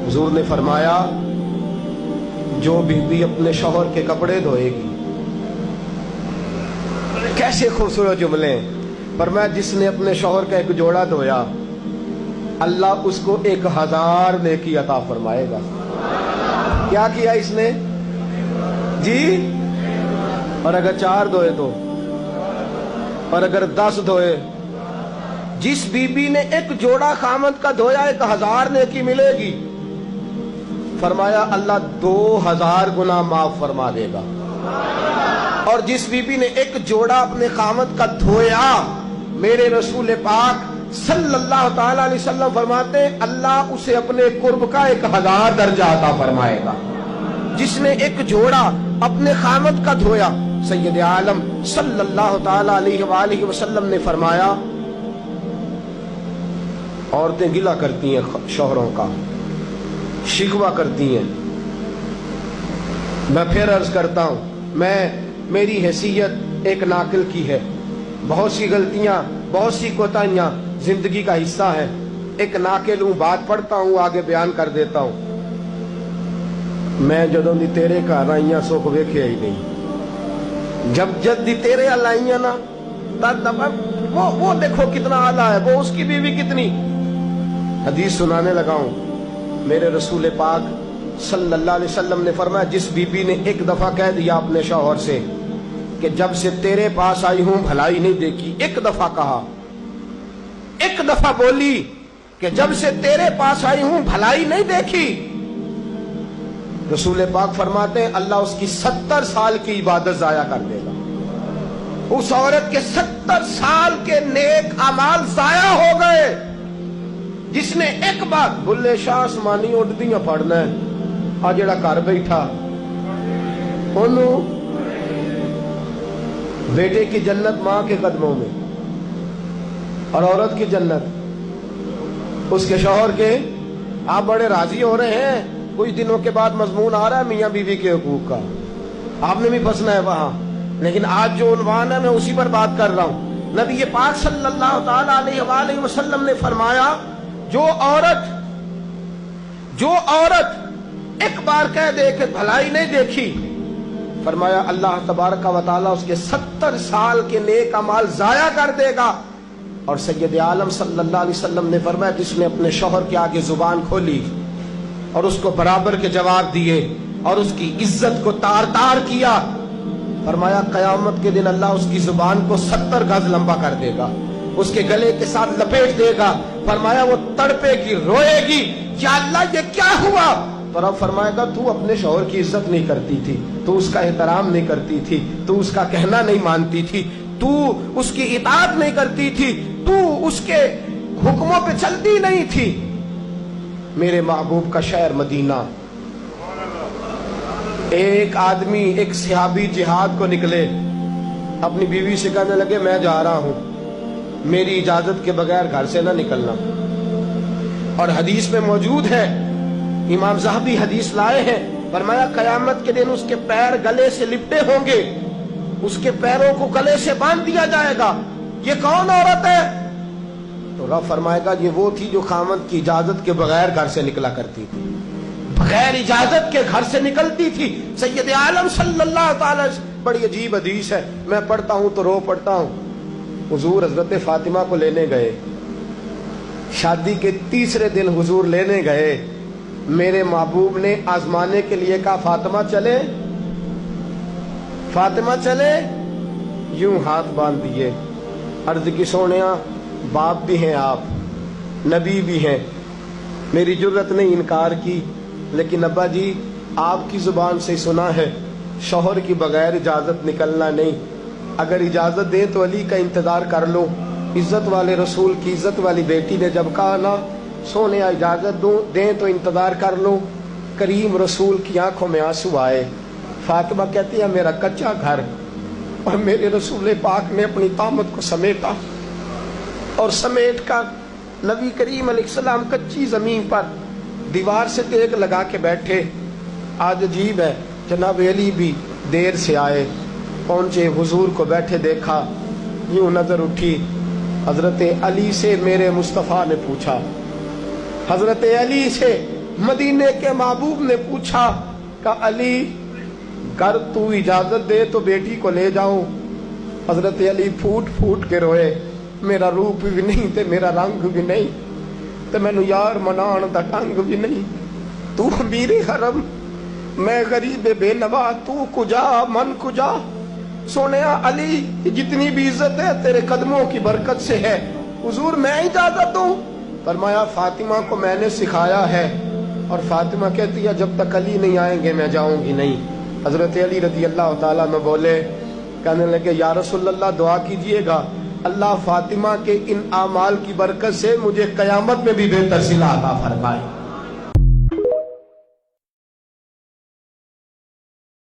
हुजूर ने फरमाया जो बीबी अपने शौहर के कपड़े धोएगी, कैसे खूबसूरत जुमले। फरमाया जिसने अपने शौहर का एक जोड़ा धोया अल्लाह उसको 1000 नेकी अता फरमाएगा। क्या किया इसने जी? और अगर 4 धोए तो, और अगर 10 धोए, जिस बीबी ने एक जोड़ा खामद का धोया 1000 नेकी मिलेगी। फरमाया अल्लाह 2000 गुना माफ फरमा देगा। और जिस बीबी ने एक जोड़ा अपने खामद का धोया, मेरे रसूल पाक सल्लल्लाहु ताला अलैहि वसल्लम फरमाते हैं अल्लाह उसे अपने कुर्ब का 1000 दर्जा अता फरमाएगा। जिसने एक जोड़ा अपने खामद का धोया, सैयद आलम सल्लल्लाहु ताला अलैहि वसल्लम ने फरमाया औरतें गिला करती हैं शौहरों का, शिकवा करती हैं। मैं फिर अर्ज करता हूं, मेरी हैसियत एक नाकिल की है, बहुत सी गलतियां, बहुत सी कोताहियां जिंदगी का हिस्सा है। एक नाकिल हूं, बात पढ़ता हूं, आगे बयान कर देता हूं। मैं जदों दी तेरे घर आईया सुख वेख्या ही नहीं। जब दी तेरे अल आईया ना तब वो देखो कितना आला है, वो उसकी बीवी कितनी। हदीस सुनाने लगा हूं। मेरे रसूल पाक सल्लल्लाहु अलैहि वसल्लम ने फरमाया जिस बीबी ने एक दफा कह दिया अपने शौहर से कि जब से तेरे पास आई हूं भलाई नहीं देखी, एक दफा कहा, एक दफा बोली कि जब से तेरे पास आई हूं भलाई नहीं देखी, रसूल पाक फरमाते हैं अल्लाह उसकी 70 साल की इबादत जाया कर देगा। उस औरत के 70 साल के नेक अमाल जाया हो गए। जिसने एक बार बुल्ले शाह आसमानी उड़दियां पढ़ना है, आ जेड़ा घर बैठा ओनू बेटे की जन्नत मां के कदमों में, और औरत की जन्नत उसके शौहर के। आप बड़े राजी हो रहे हैं, कुछ दिनों के बाद मजमून आ रहा है मियां बीवी के हुकूक का, आपने भी फंसना है वहां। लेकिन आज जो उन्वान है मैं उसी पर बात कर रहा हूं। नबी पाक सल्लल्लाहु ताला अलैहि वसल्लम ने फरमाया जो औरत एक बार कह दे कि भलाई नहीं देखी, फरमाया अल्लाह तबारक व तआला उसके 70 साल के नेक अमाल जाया कर देगा। और सैयद आलम सल्लल्लाहु अलैहि वसल्लम ने फरमाया जिसने अपने शौहर के आगे जुबान खोली और उसको बराबर के जवाब दिए और उसकी इज्जत को तार तार किया, फरमाया कयामत के दिन अल्लाह उसकी जुबान को 70 गज लंबा कर देगा, उसके गले के साथ लपेट देगा। फरमाया वो तड़पेगी, रोएगी, या अल्लाह ये क्या हुआ? तो रब फरमाएगा तू अपने शौहर की इज्जत नहीं करती थी, तू उसका एहतराम नहीं करती थी, तू उसका कहना नहीं मानती थी, तू उसकी इताअत नहीं करती थी, तू उसके हुक्मों पे चलती नहीं थी। मेरे महबूब का शहर मदीना। एक आदमी, एक सहाबी जिहाद को निकले, अपनी बीवी से कहने लगे मैं जा रहा हूं, मेरी इजाजत के बगैर घर से ना निकलना। और हदीस में मौजूद है, इमाम ज़हबी हदीस लाए हैं, फरमाया कयामत के दिन उसके पैर गले से लिपटे होंगे, उसके पैरों को गले से बांध दिया जाएगा। ये कौन औरत है? तो रब फरमाएगा ये वो थी जो खामद की इजाजत के बगैर घर से निकला करती थी, बगैर इजाजत के घर से निकलती थी। सैयद आलम सल्लल्लाहु ताला, बड़ी अजीब हदीस है, मैं पढ़ता हूं तो रो पड़ता हूं। हुजूर हजरत फातिमा को लेने गए, शादी के तीसरे दिन हुजूर लेने गए। मेरे महबूब ने आजमाने के लिए कहा फातिमा चले, फातिमा चले, यूं हाथ बांध दिए। अर्ज की सोनिया बाप भी हैं आप, नबी भी हैं, मेरी जुर्रत ने इनकार की, लेकिन अब्बा जी आपकी जुबान से सुना है शौहर की बगैर इजाजत निकलना नहीं, अगर इजाजत दे तो अली का इंतजार कर लो। इज्जत वाले रसूल की इज्जत वाली बेटी ने जब कहा ना सोने इजाजत दूं दें तो इंतजार कर लो, करीम रसूल की आंखों में आंसू आए। फातिमा कहती है मेरा कच्चा घर, और मेरे रसूल पाक ने अपनी तामत को समेटा, और समेट कर नबी करीम अलैहिस्सलाम कच्ची जमीन पर दीवार से तेग लगा के बैठे। आज अजीब है, जनाब अली भी देर से आए, पहुंचे, हुजूर को बैठे देखा, यूं नजर उठी, हजरत अली से मेरे मुस्तफ़ा ने पूछा, हजरत अली से मदीने के महबूब ने पूछा कि अली कर तू इजाजत दे तो बेटी को ले जाऊं। हजरत अली फूट फूट के रोए, मेरा रूप भी नहीं ते मेरा रंग भी नहीं ते मैनू यार मनान दा ढंग भी नहीं। तू अमीरे हरम, मैं गरीब बेनवा, तू कुजा मन कुजा। सोने अली जितनी भी इज्जत है तेरे कदमों की बरकत से है, हुजूर मैं इजाजत दूं। फरमाया फातिमा को मैंने सिखाया है। और फातिमा कहती है जब तक अली नहीं आएंगे मैं जाऊंगी नहीं। हजरत अली रजी अल्लाह ताला में बोले, कहने लगे या रसूलल्लाह दुआ कीजिएगा अल्लाह फातिमा के इन आमाल की बरकत से मुझे कयामत में भी बेहतर सिला अता फरमाए।